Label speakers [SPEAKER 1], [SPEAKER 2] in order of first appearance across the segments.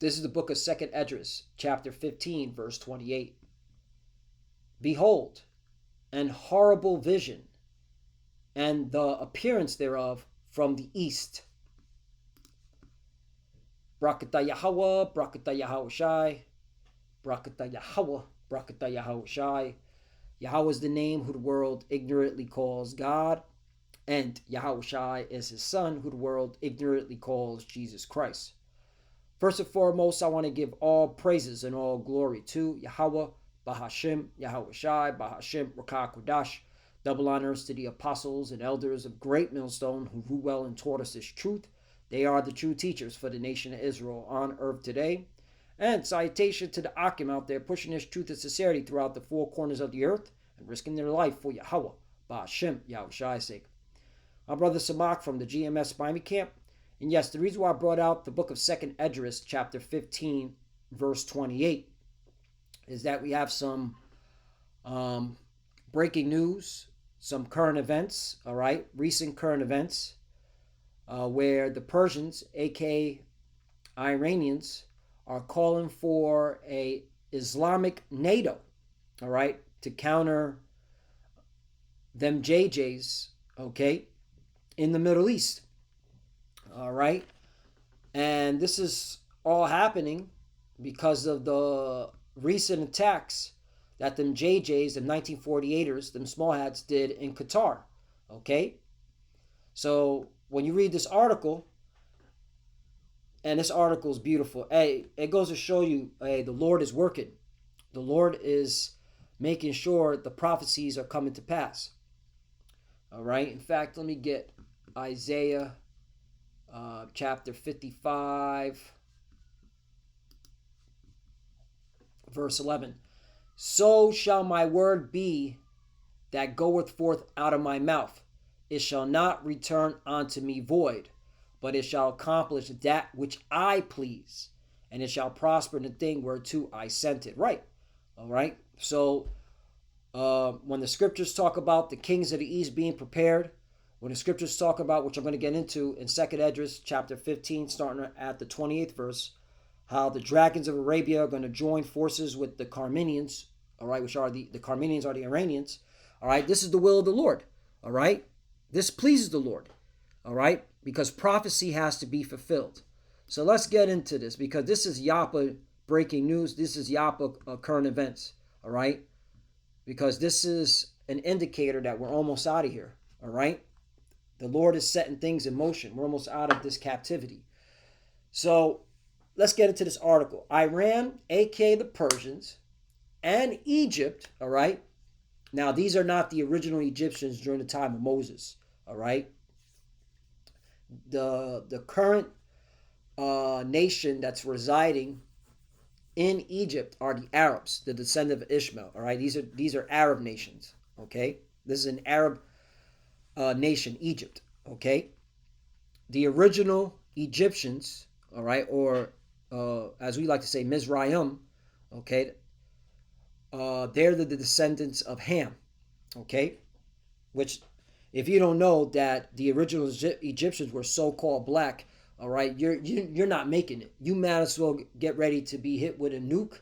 [SPEAKER 1] This is the book of 2nd Esdras, chapter 15, verse 28. Behold, an horrible vision, and the appearance thereof from the east. Brakata Yahweh, Brakata Yahweh Shai, Brakata Yahweh, Brakata Yahweh Shai. Yahweh is the name who the world ignorantly calls God, and Yahweh Shai is his son who the world ignorantly calls Jesus Christ. First and foremost, I want to give all praises and all glory to Yahweh, Bahashim, Yahweh Shai, Bahashim, Rakah Kodash. Double honors to the apostles and elders of Great Millstone who rule well and taught us this truth. They are the true teachers for the nation of Israel on earth today. And salutation to the Akim out there pushing this truth and sincerity throughout the four corners of the earth and risking their life for Yahweh, Bahashim, Yahweh Shai's sake. My brother Samak from the GMS Miami camp. And yes, the reason why I brought out the book of 2nd Esdras, chapter 15, verse 28, is that we have some breaking news, some current events, all right, recent current events, where the Persians, aka Iranians, are calling for a Islamic NATO, all right, to counter them JJs, okay, in the Middle East, all right. And this is all happening because of the recent attacks that them JJs, them 1948ers, them small hats did in Qatar, okay? So when you read this article, and this article is beautiful, hey, it goes to show you, hey, the Lord is working. The Lord is making sure the prophecies are coming to pass, all right? In fact, let me get Isaiah chapter 55, verse 11. So shall my word be that goeth forth out of my mouth. It shall not return unto me void, but it shall accomplish that which I please, and it shall prosper in the thing whereto I sent it. Right. All right. So when the scriptures talk about the kings of the east being prepared, when the scriptures talk about, which I'm going to get into in 2nd Esdras chapter 15, starting at the 28th verse, how the dragons of Arabia are going to join forces with the Carmenians, all right, which are the Carmenians are the Iranians, all right, this is the will of the Lord, all right, this pleases the Lord, all right, because prophecy has to be fulfilled. So let's get into this, because this is Yapa breaking news, this is Yapa current events, all right, because this is an indicator that we're almost out of here, all right. The Lord is setting things in motion. We're almost out of this captivity. So let's get into this article. Iran, aka the Persians, and Egypt, all right. Now, these are not the original Egyptians during the time of Moses, all right. The current nation that's residing in Egypt are the Arabs, the descendant of Ishmael, all right. These are Arab nations, okay. This is an Arab nation, Egypt, okay. The original Egyptians, all right, or as we like to say, Mizraim, okay, they're the descendants of Ham, okay, which, if you don't know that the original Egyptians were so-called black, all right, you're not making it. You might as well get ready to be hit with a nuke,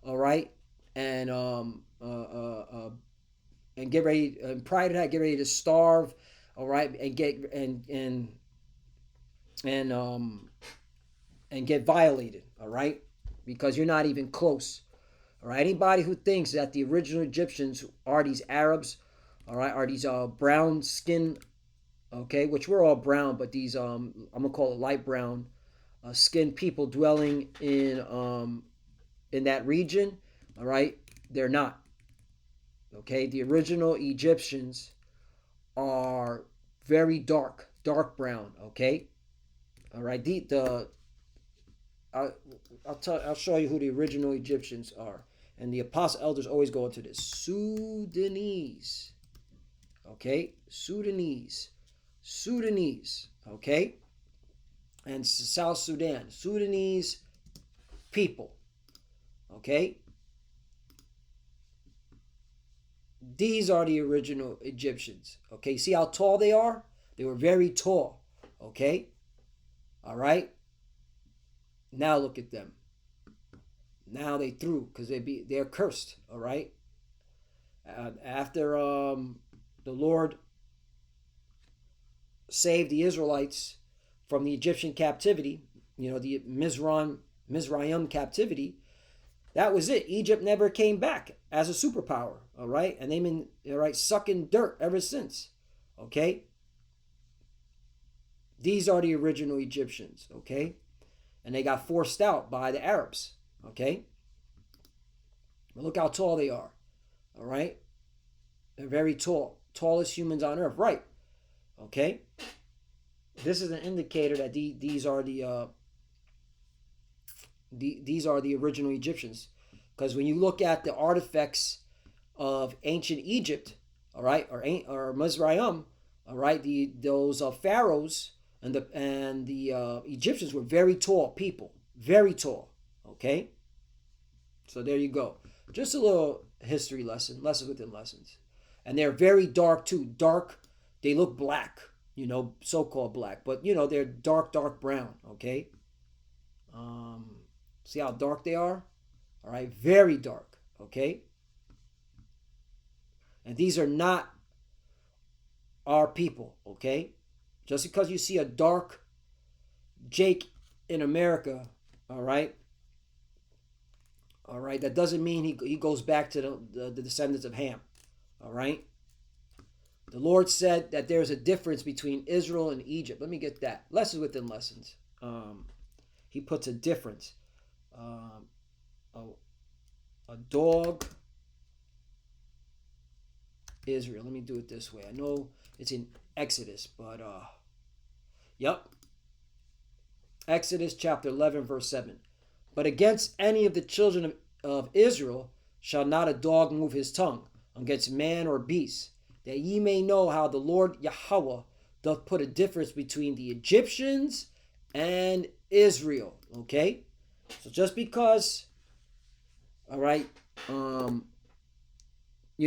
[SPEAKER 1] all right, and get ready, and prior to that, get ready to starve, all right, and get violated, all right, because you're not even close, all right. Anybody who thinks that the original Egyptians are these Arabs, all right, are these brown skin, okay, which we're all brown, but these I'm gonna call it light brown skinned people dwelling in that region, all right, they're not. Okay, the original Egyptians are very dark brown. Okay, all right. I'll show you who the original Egyptians are, and the apostle elders always go into this. Sudanese. Okay, Sudanese. Okay, and South Sudan. Sudanese people. Okay. These are the original Egyptians. Okay, see how tall they are? They were very tall. Okay, all right. Now look at them. Now they threw because they're cursed. All right. After the Lord saved the Israelites from the Egyptian captivity, the Mizraim captivity, that was it. Egypt never came back as a superpower, all right? And they've been, all right, sucking dirt ever since, okay? These are the original Egyptians, okay? And they got forced out by the Arabs, okay? But look how tall they are, all right? They're very tall, tallest humans on earth, right? Okay? This is an indicator that these are these are the original Egyptians, because when you look at the artifacts of ancient Egypt, all right, or Mizraim, all right, those pharaohs and the Egyptians were very tall people, very tall. Okay, so there you go. Just a little history lesson, lessons within lessons, and they're very dark too. Dark, they look black, so-called black, but they're dark brown. Okay. See how dark they are? All right, very dark, okay? And these are not our people, okay? Just because you see a dark Jake in America, all right, that doesn't mean he goes back to the descendants of Ham, all right? The Lord said that there's a difference between Israel and Egypt. Let me get that. Lessons within lessons. He puts a difference. A dog, Israel. Let me do it this way. I know it's in Exodus, but yep. Exodus chapter 11, verse 7. But against any of the children of Israel shall not a dog move his tongue against man or beast, that ye may know how the Lord Yahweh doth put a difference between the Egyptians and Israel. Okay? So just because, all right,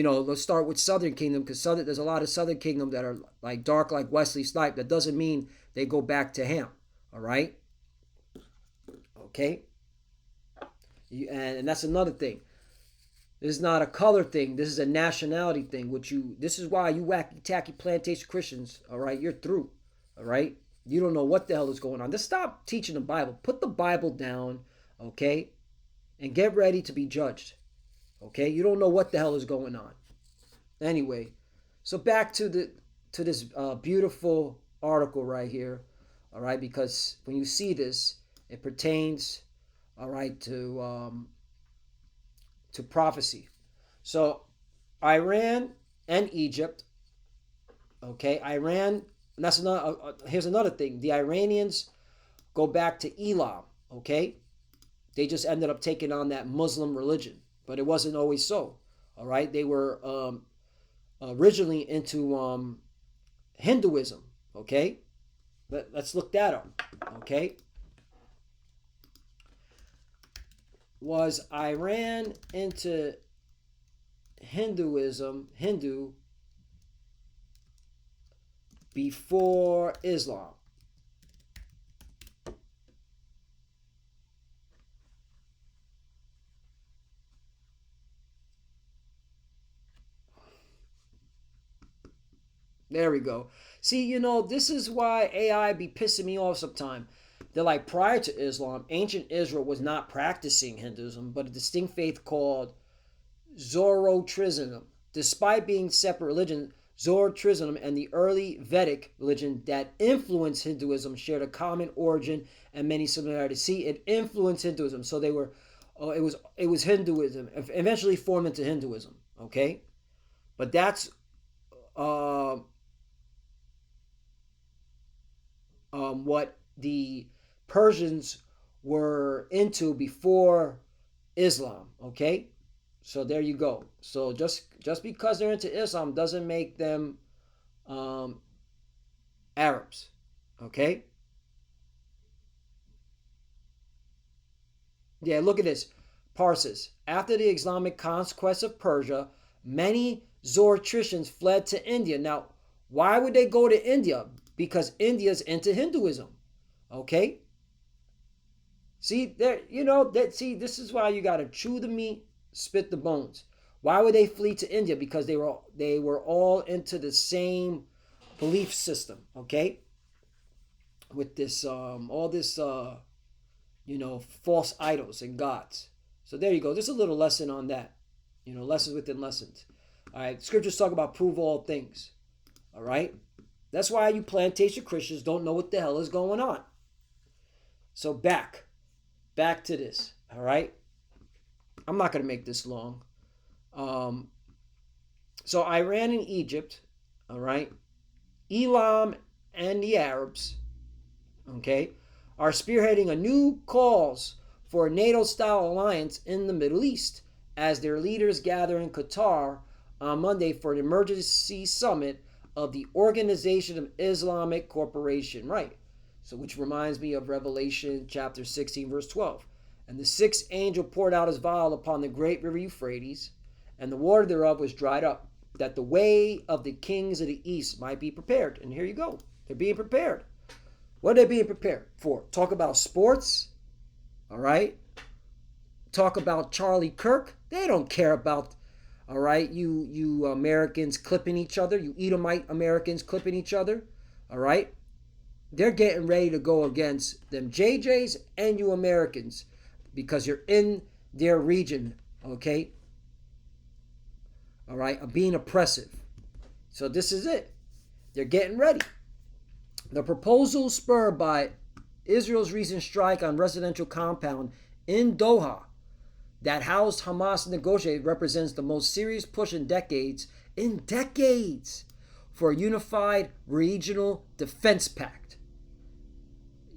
[SPEAKER 1] let's start with Southern Kingdom, because there's a lot of Southern Kingdom that are like dark, like Wesley Snipes. That doesn't mean they go back to Ham, all right? Okay? And that's another thing. This is not a color thing. This is a nationality thing. This is why you wacky, tacky plantation Christians, all right, you're through, all right? You don't know what the hell is going on. Just stop teaching the Bible. Put the Bible down, okay? And get ready to be judged, okay? You don't know what the hell is going on. Anyway, so back to this beautiful article right here, all right? Because when you see this, it pertains, all right, to prophecy. So Iran and Egypt, okay? Iran. And that's here's another thing. The Iranians go back to Elam, okay? They just ended up taking on that Muslim religion, but it wasn't always so, all right? They were originally into Hinduism, okay? Let's look that up, okay? Was Iran into Hindu before Islam? There we go. See, this is why AI be pissing me off sometimes. They're like, prior to Islam, ancient Israel was not practicing Hinduism, but a distinct faith called Zoroastrianism. Despite being separate religions, Zoroastrianism and the early Vedic religion that influenced Hinduism shared a common origin and many similarities. See, it influenced Hinduism, so they were, it was Hinduism, eventually formed into Hinduism. Okay, but that's what the Persians were into before Islam. Okay, so there you go. So just because they're into Islam doesn't make them Arabs. Okay. Yeah, look at this. Parsis. After the Islamic conquest of Persia, many Zoroastrians fled to India. Now, why would they go to India? Because India's into Hinduism. Okay? See, there, see, this is why you got to chew the meat, spit the bones. Why would they flee to India? Because they were all into the same belief system, okay? With this all this false idols and gods. So there you go. Just a little lesson on that. Lessons within lessons. All right, scriptures talk about prove all things. All right? That's why you plantation Christians don't know what the hell is going on. So back to this. All right? I'm not going to make this long. So Iran and Egypt, all right, Elam and the Arabs, okay, are spearheading a new calls for a NATO-style alliance in the Middle East as their leaders gather in Qatar on Monday for an emergency summit of the Organization of Islamic Cooperation, right? So which reminds me of Revelation chapter 16, verse 12. And the sixth angel poured out his vial upon the great river Euphrates, and the water thereof was dried up, that the way of the kings of the east might be prepared. And here you go. They're being prepared. What are they being prepared for? Talk about sports, all right? Talk about Charlie Kirk. They don't care about, all right, you Americans clipping each other, you Edomite Americans clipping each other, all right? They're getting ready to go against them JJs and you Americans because you're in their region, okay? All right, of being oppressive. So this is it. They're getting ready. The proposal spurred by Israel's recent strike on residential compound in Doha that housed Hamas negotiators represents the most serious push in decades for a unified regional defense pact.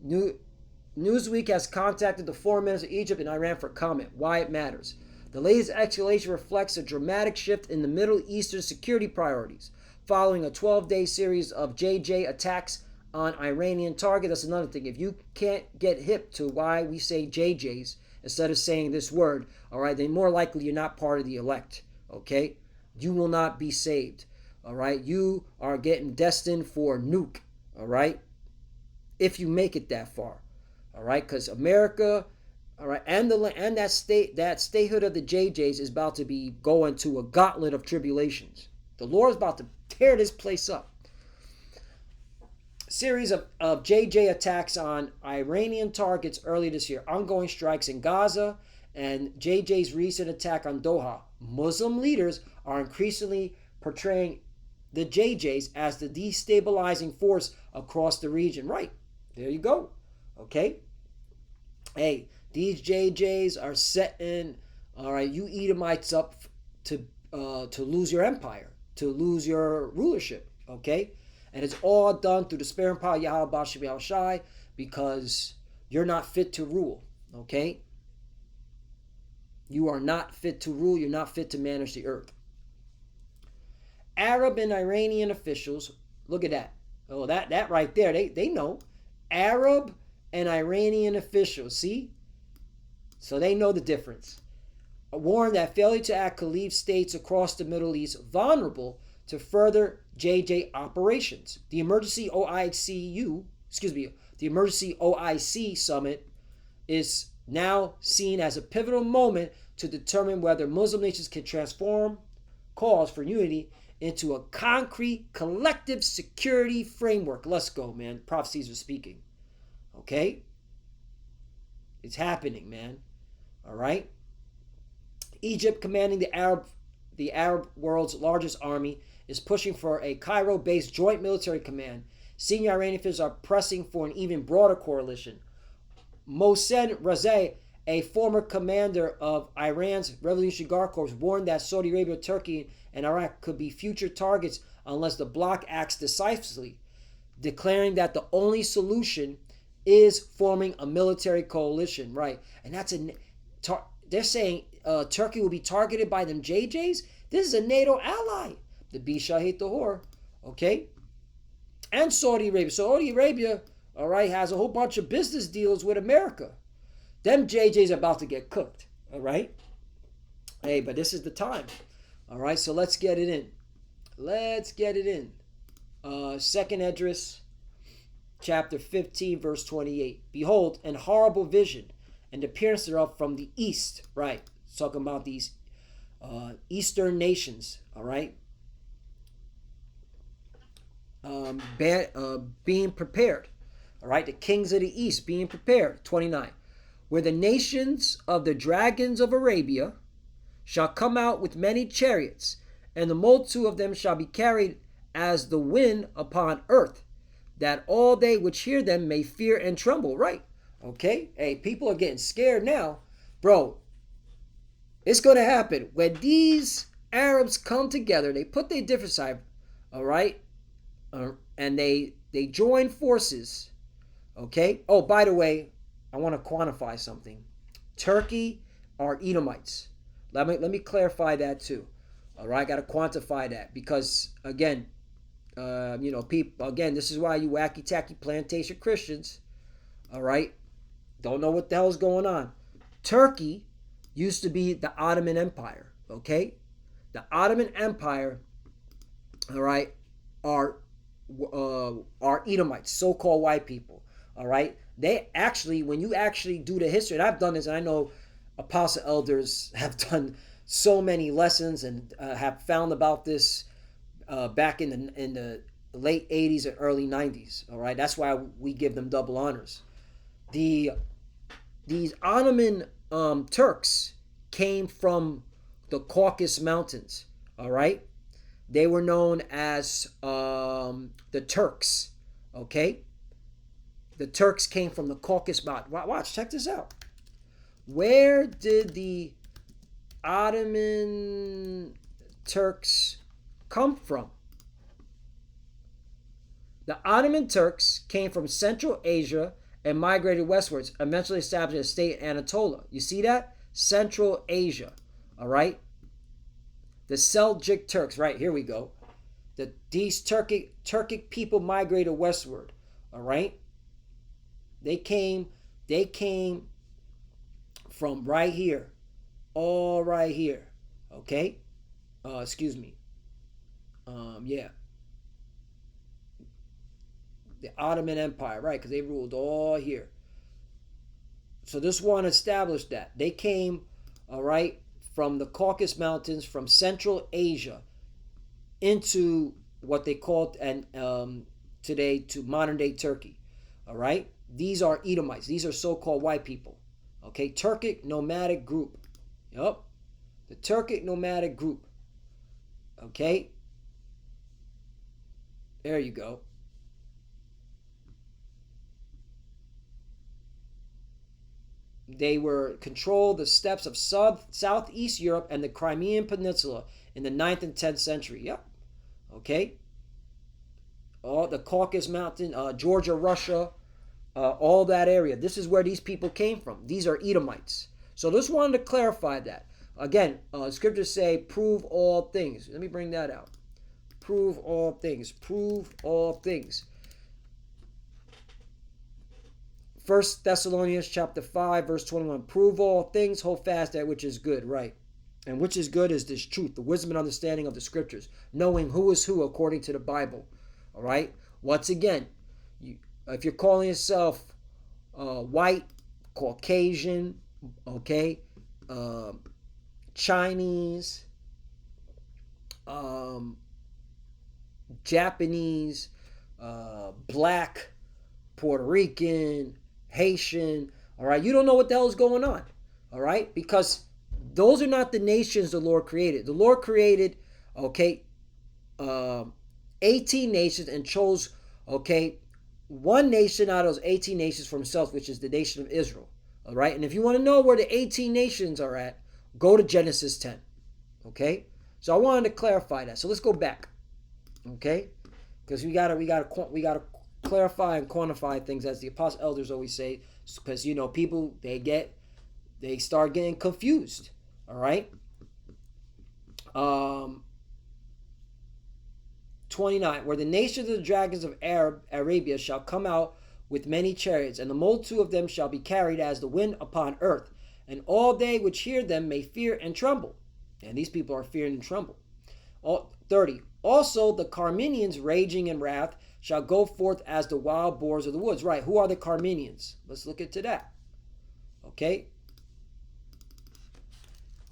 [SPEAKER 1] Newsweek has contacted the foreign ministers of Egypt and Iran for comment. Why it matters. The latest escalation reflects a dramatic shift in the Middle Eastern security priorities following a 12-day series of JJ attacks on Iranian targets. That's another thing. If you can't get hip to why we say JJs instead of saying this word, all right, then more likely you're not part of the elect, okay? You will not be saved, all right? You are getting destined for nuke, all right? If you make it that far, all right? Because America, all right, and that statehood of the JJs is about to be going to a gauntlet of tribulations. The Lord is about to tear this place up. Series of JJ attacks on Iranian targets early this year. Ongoing strikes in Gaza and JJ's recent attack on Doha. Muslim leaders are increasingly portraying the JJs as the destabilizing force across the region. Right, there you go. Okay. Hey, these JJs are setting, all right, you Edomites up to lose your empire, to lose your rulership, okay? And it's all done through the spare and power of Yahweh Bashem Yahushai because you're not fit to rule, okay? You are not fit to rule. You're not fit to manage the earth. Arab and Iranian officials, look at that. Oh, that right there, they know. Arab and Iranian officials, see? So they know the difference. Warned that failure to act could leave states across the Middle East vulnerable to further JJ operations. The emergency OIC summit is now seen as a pivotal moment to determine whether Muslim nations can transform calls for unity into a concrete collective security framework. Let's go, man. Prophecies are speaking. Okay? It's happening, man. All right? Egypt, commanding the Arab world's largest army, is pushing for a Cairo-based joint military command. Senior Iranian officials are pressing for an even broader coalition. Mohsen Razeh, a former commander of Iran's Revolutionary Guard Corps, warned that Saudi Arabia, Turkey, and Iraq could be future targets unless the bloc acts decisively, declaring that the only solution is forming a military coalition. Right, and they're saying Turkey will be targeted by them JJs. This is a NATO ally. The Bisha hate the whore, okay? And Saudi Arabia. Saudi Arabia, all right, has a whole bunch of business deals with America. Them JJs are about to get cooked, all right? Hey, but this is the time, all right? So let's get it in. Let's get it in. Second Esdras, chapter 15, verse 28. Behold, an horrible vision. and the appearance thereof from the east. Right. It's talking about these eastern nations. All right. Being prepared. All right. The kings of the east being prepared. 29. Where the nations of the dragons of Arabia shall come out with many chariots, and the multitude of them shall be carried as the wind upon earth, that all they which hear them may fear and tremble. Right. Okay. Hey, people are getting scared now. Bro, it's going to happen. When these Arabs come together, they put their different side, all right, and they join forces. Okay. Oh, by the way, I want to quantify something. Turkey are Edomites. Let me clarify that too. All right, got to quantify that because again, people. Again, this is why you wacky tacky plantation Christians, all right, don't know what the hell's going on. Turkey used to be the Ottoman Empire. Okay, the Ottoman Empire, all right, are Edomites, so-called white people. All right, they actually, when you actually do the history, and I've done this, and I know apostle elders have done so many lessons and have found about this back in the late 80s and early 90s. All right, that's why we give them double honors. These Ottoman Turks came from the Caucasus Mountains. All right, they were known as the Turks. Okay, the Turks came from the Caucasus Mountains. Watch, check this out. Where did the Ottoman Turks come from? The Ottoman Turks came from Central Asia and migrated westwards, eventually establishing a state in Anatolia. You see that? Central Asia. All right? The Seljuk Turks. Right, here we go. These Turkic people migrated westward. All right? They came from right here, all right here, okay? Excuse me. Yeah. The Ottoman Empire, right? Because they ruled all here. So this one established that they came, all right, from the Caucasus Mountains, from Central Asia, into what they called today to modern day Turkey. All right. These are Edomites. These are so-called white people. Okay, Turkic nomadic group. Yup. The Turkic nomadic group. Okay. There you go. They were controlled the steppes of Southeast Europe and the Crimean Peninsula in the 9th and 10th century. Yep. Okay. All the Caucasus Mountain, Georgia, Russia, all that area. This is where these people came from. These are Edomites. So just wanted to clarify that. Again, scriptures say, prove all things. Let me bring that out. Prove all things. Prove all things. 1 Thessalonians chapter 5, verse 21. Prove all things, hold fast that which is good. Right. And which is good is this truth, the wisdom and understanding of the scriptures, knowing who is who according to the Bible. All right. Once again, if you're calling yourself white, Caucasian, okay, Chinese, Japanese, black, Puerto Rican, Haitian, all right, you don't know what the hell is going on, all right, because those are not the nations the Lord created. The Lord created, okay, 18 nations and chose, okay, one nation out of those 18 nations for himself, which is the nation of Israel. All right. And if you want to know where the 18 nations are at, go to Genesis 10. Okay. So I wanted to clarify that. So let's go back. Okay. Because we gotta clarify and quantify things, as the apostle elders always say, because people they start getting confused. All right. 29, where the nations of the dragons of Arabia shall come out with many chariots, and the multitude of them shall be carried as the wind upon earth, and all they which hear them may fear and tremble. And these people are fearing and tremble. 30, also the Carmenians raging in wrath shall go forth as the wild boars of the woods. Right, who are the Carmenians? Let's look into that. Okay.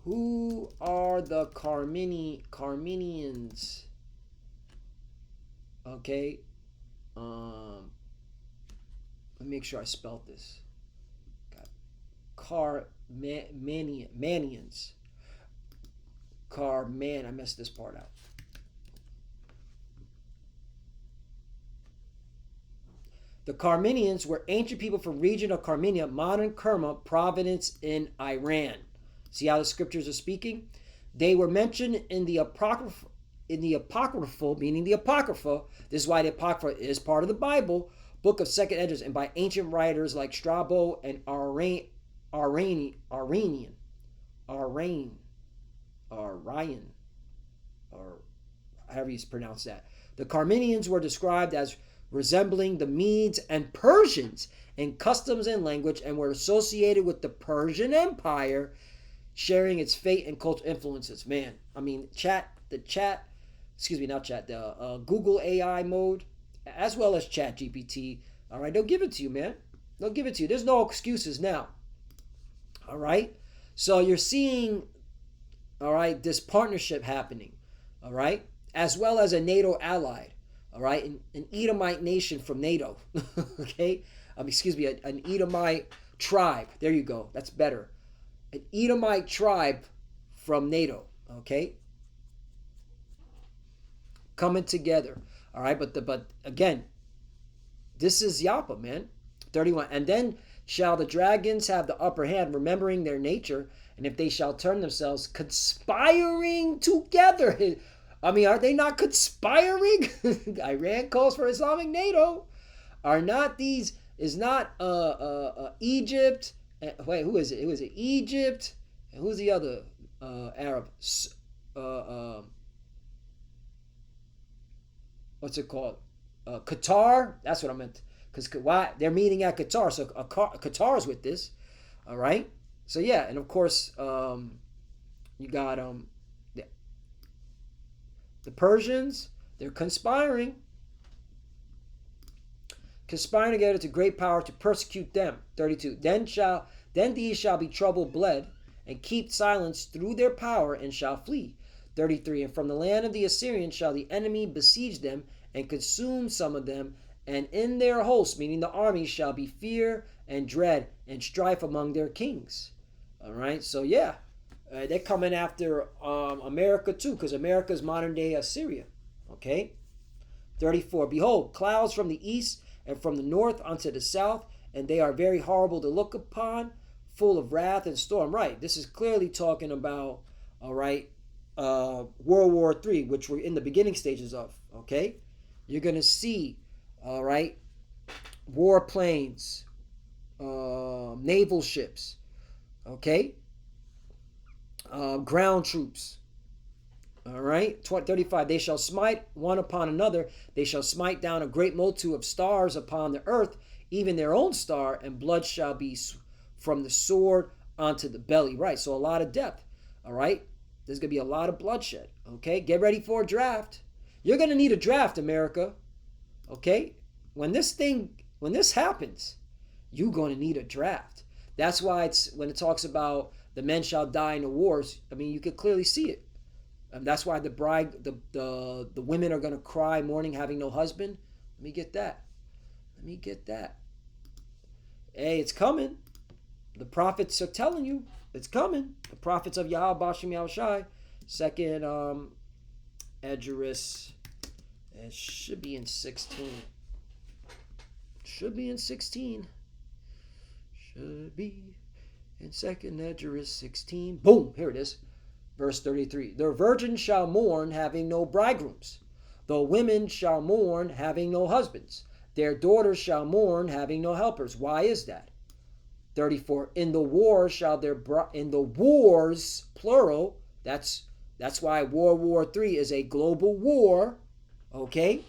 [SPEAKER 1] Who are the Carminians? Okay. Let me make sure I spelled this. Manians. I messed this part out. The Carminians were ancient people from region of Carminia, modern Kerma province in Iran. See how the scriptures are speaking? They were mentioned in the Apocryphal, meaning the Apocrypha. This is why the Apocrypha is part of the Bible, book of Second Esdras, and by ancient writers like Strabo and Arian, or however you pronounce that. The Carminians were described as resembling the Medes and Persians in customs and language, and were associated with the Persian Empire, sharing its fate and cultural influences. Man, I mean, the Google AI mode, as well as Chat GPT, all right, they'll give it to you, man. They'll give it to you. There's no excuses now. All right? So you're seeing, all right, this partnership happening, all right, as well as a NATO ally, all right, an Edomite nation from NATO, okay? An Edomite tribe. There you go. That's better. An Edomite tribe from NATO, okay? Coming together, all right? But again, this is Yapa, man. 31. And then shall the dragons have the upper hand, remembering their nature, and if they shall turn themselves, conspiring together. I mean, are they not conspiring? Iran calls for Islamic NATO. Are not these, is not Egypt, wait, who is it? Who is it? Egypt, and who's the other Arab? What's it called? Qatar? That's what I meant. Because why they're meeting at Qatar, so Qatar's with this, all right. So yeah, and of course, you got the Persians. They're conspiring together to great power to persecute them. 32. Then these shall be troubled, bled, and keep silence through their power, and shall flee. 33. And from the land of the Assyrians shall the enemy besiege them and consume some of them. And in their hosts, meaning the army, shall be fear and dread and strife among their kings. All right, so yeah, they're coming after America too, because America is modern day Assyria. Okay, 34. Behold, clouds from the east and from the north unto the south, and they are very horrible to look upon, full of wrath and storm. Right, this is clearly talking about, all right, World War III, which we're in the beginning stages of. Okay, you're gonna see, all right, warplanes, naval ships, okay, ground troops, all right. 35. They shall smite one upon another. They shall smite down a great multitude of stars upon the earth, even their own star, and blood shall be from the sword onto the belly. Right, so a lot of death, all right. There's going to be a lot of bloodshed, okay. Get ready for a draft. You're going to need a draft, America. Okay, when this happens, you're going to need a draft. That's why it's when it talks about the men shall die in the wars. I mean, you could clearly see it. And that's why the women are going to cry mourning, having no husband. Let me get that. Hey, it's coming. The prophets are telling you it's coming. The prophets of Yahweh Bashim Yahushai, second Esdras. It should be in 16. Should be in 16. Should be in second Esdras 16. Boom, here it is. Verse 33. The virgins shall mourn, having no bridegrooms. The women shall mourn, having no husbands. Their daughters shall mourn, having no helpers. Why is that? 34. In the wars, plural. That's why World War III is a global war. Okay?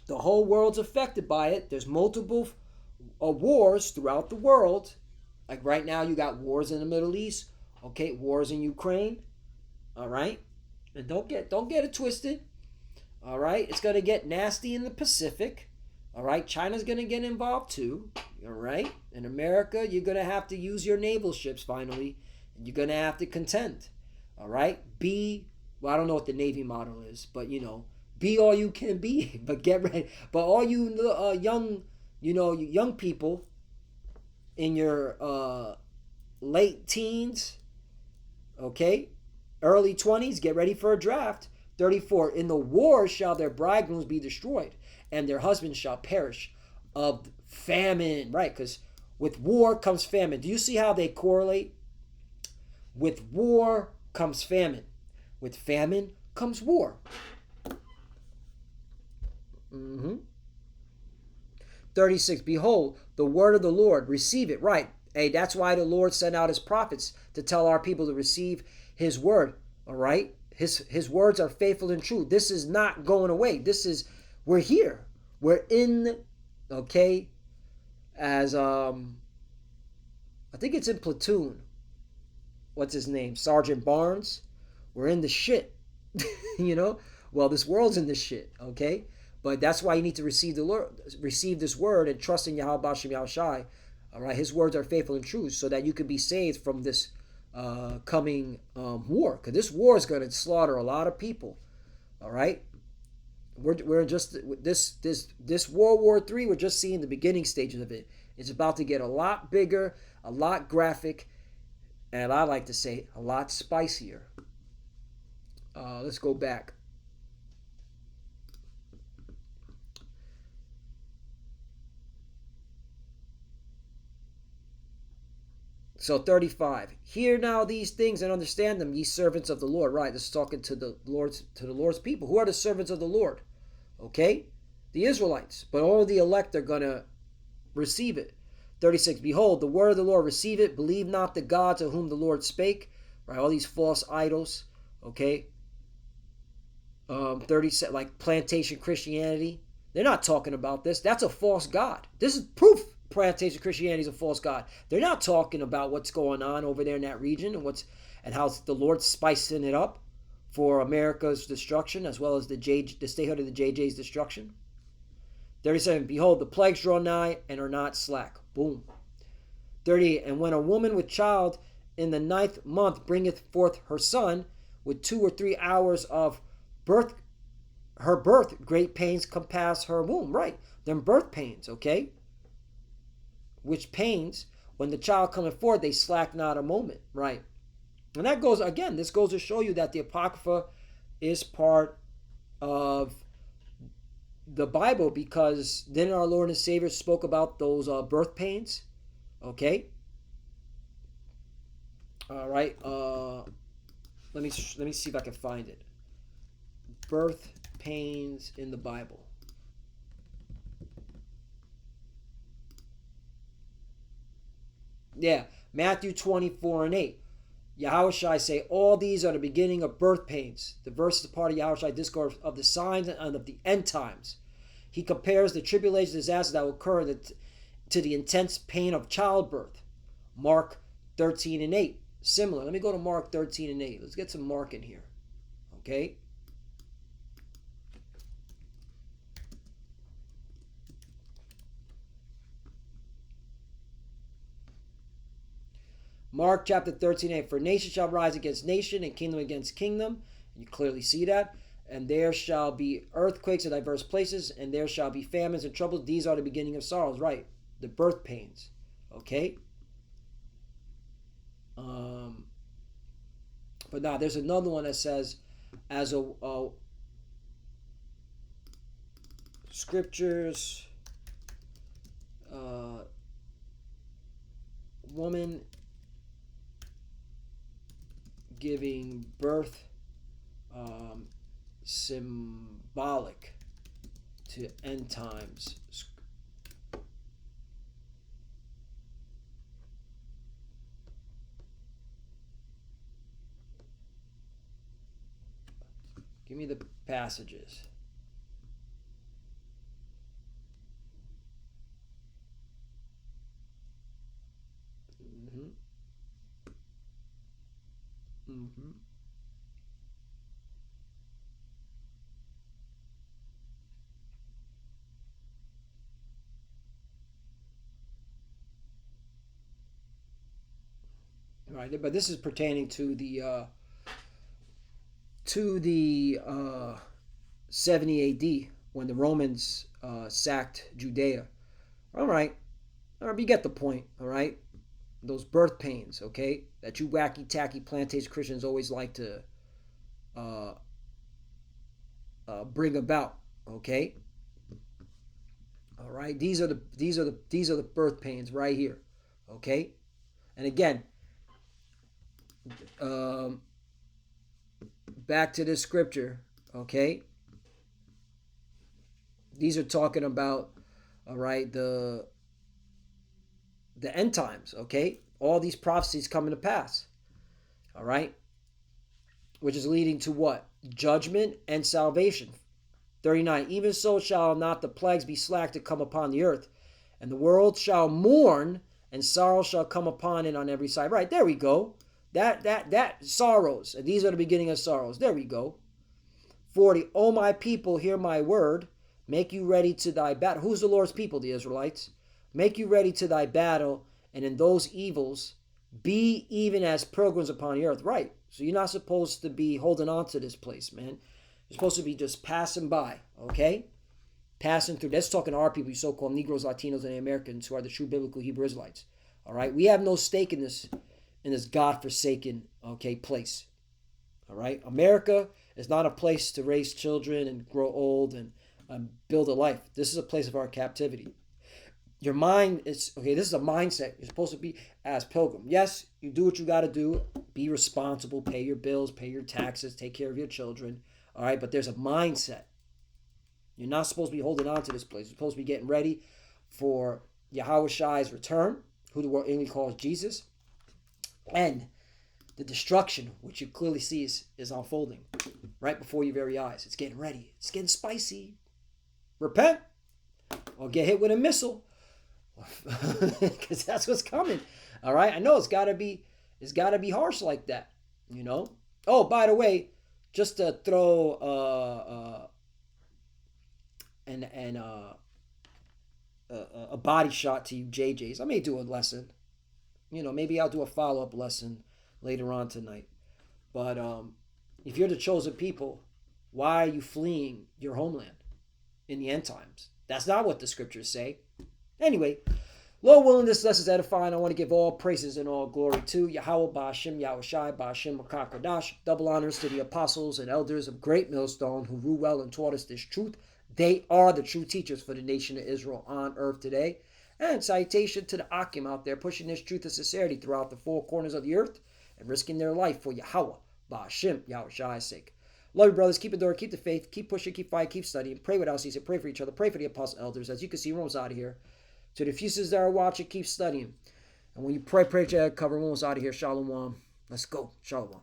[SPEAKER 1] The whole world's affected by it. There's multiple wars throughout the world. Like right now, you got wars in the Middle East. Okay, wars in Ukraine. All right? And don't get it twisted. All right? It's going to get nasty in the Pacific. All right, China's going to get involved too. All right, in America, you're going to have to use your naval ships finally, and you're going to have to contend. All right, well, I don't know what the Navy motto is, but be all you can be. But get ready. But all you young, young people in your late teens, okay, early 20s, get ready for a draft. 34, in the war shall their bridegrooms be destroyed, and their husbands shall perish of famine. Right, because with war comes famine. Do you see how they correlate? With war comes famine. With famine comes war. 36, behold, the word of the Lord, receive it. Right. Hey, that's why the Lord sent out his prophets to tell our people to receive his word. All right. His words are faithful and true. This is not going away. We're here. We're in, okay, as I think it's in Platoon. What's his name? Sergeant Barnes. We're in the shit. Well, this world's in the shit, okay? But that's why you need to receive this word and trust in Yahweh Bashem Yahushai. All right, his words are faithful and true, so that you can be saved from this coming war. Because this war is going to slaughter a lot of people. All right, we're just this World War III. We're just seeing the beginning stages of it. It's about to get a lot bigger, a lot graphic, and I like to say a lot spicier. Let's go back. So 35. Hear now these things and understand them, ye servants of the Lord. Right, this is talking to the Lord's people. Who are the servants of the Lord? Okay? The Israelites. But only the elect are going to receive it. 36. Behold, the word of the Lord, receive it. Believe not the gods of whom the Lord spake. Right, all these false idols. Okay? 37, like plantation Christianity. They're not talking about this. That's a false god. This is proof plantation Christianity is a false god. They're not talking about what's going on over there in that region and how the Lord's spicing it up for America's destruction, as well as the statehood of the JJ's destruction. 37. Behold, the plagues draw nigh and are not slack. Boom. 38. And when a woman with child in the 9th month bringeth forth her son, with 2 or 3 hours of her birth, great pains compass her womb. Right, them birth pains, okay? Which pains, when the child cometh forth, they slack not a moment. Right, and that goes again. This goes to show you that the Apocrypha is part of the Bible, because then our Lord and Savior spoke about those birth pains. Okay. All right. Let me see if I can find it. Birth pains in the Bible. Yeah, Matthew 24:8. Yahushua say, all these are the beginning of birth pains. The verse is part of Yahushua discourse of the signs and of the end times. He compares the tribulation disaster that will occur to the intense pain of childbirth. Mark 13:8. Similar. Let me go to Mark 13:8. Let's get some Mark in here. Okay. Mark chapter 13:8. For nation shall rise against nation, and kingdom against kingdom. And you clearly see that. And there shall be earthquakes in diverse places, and there shall be famines and troubles. These are the beginning of sorrows. Right. The birth pains. Okay. But now there's another one that says, as a scriptures, woman giving birth, symbolic to end times. Give me the passages. right? But this is pertaining to the 70 A.D. when the Romans sacked Judea. All right, you get the point. All right, those birth pains, okay, that you wacky tacky plantation Christians always like to uh, bring about. Okay, all right. These are the birth pains right here. Okay, and again, um, back to this scripture. Okay, these are talking about, all right, the end times. Okay, all these prophecies coming to pass. All right, which is leading to what? Judgment and salvation. 39. Even so shall not the plagues be slack to come upon the earth, and the world shall mourn, and sorrow shall come upon it on every side. Right, there we go. That sorrows, and these are the beginning of sorrows. There we go. 40. O my people, hear my word. Make you ready to thy battle. Who's the Lord's people? The Israelites. Make you ready to thy battle, and in those evils be even as pilgrims upon the earth. Right. So you're not supposed to be holding on to this place, man. You're supposed to be just passing by, okay? Passing through. That's talking to our people, you so-called Negroes, Latinos, and Americans who are the true biblical Hebrew Israelites. All right? We have no stake in this God-forsaken, okay, place. All right? America is not a place to raise children and grow old and build a life. This is a place of our captivity. Your mind is, okay, this is a mindset. You're supposed to be as pilgrim. Yes, you do what you got to do. Be responsible. Pay your bills. Pay your taxes. Take care of your children. All right, but there's a mindset. You're not supposed to be holding on to this place. You're supposed to be getting ready for Yahushai's return, who the world English calls Jesus, and the destruction, which you clearly see is unfolding right before your very eyes. It's getting ready. It's getting spicy. Repent or get hit with a missile, because that's what's coming. All right, I know it's got to be harsh like that. You know. Oh, by the way, just to throw a body shot to you JJs. I may do a lesson. You know, maybe I'll do a follow-up lesson later on tonight. But if you're the chosen people, why are you fleeing your homeland in the end times? That's not what the scriptures say. Anyway, Lord willing, this lesson is edifying. I want to give all praises and all glory to Yahweh, Ba'ashem, Yahushai, Ba'ashem, Makakadash. Double honors to the apostles and elders of Great Millstone who rule well and taught us this truth. They are the true teachers for the nation of Israel on earth today. And citation to the Akim out there pushing this truth of sincerity throughout the four corners of the earth and risking their life for Yahweh, Ba'ashem, Yahushai's sake. Love you, brothers. Keep the door, keep the faith, keep pushing, keep fighting, keep studying. Pray without ceasing. Pray for each other. Pray for the apostle elders. As you can see, we're almost out of here. To the fuses that are watching, keep studying. And when you pray, pray to cover. We're almost out of here. Shalom. Let's go. Shalom.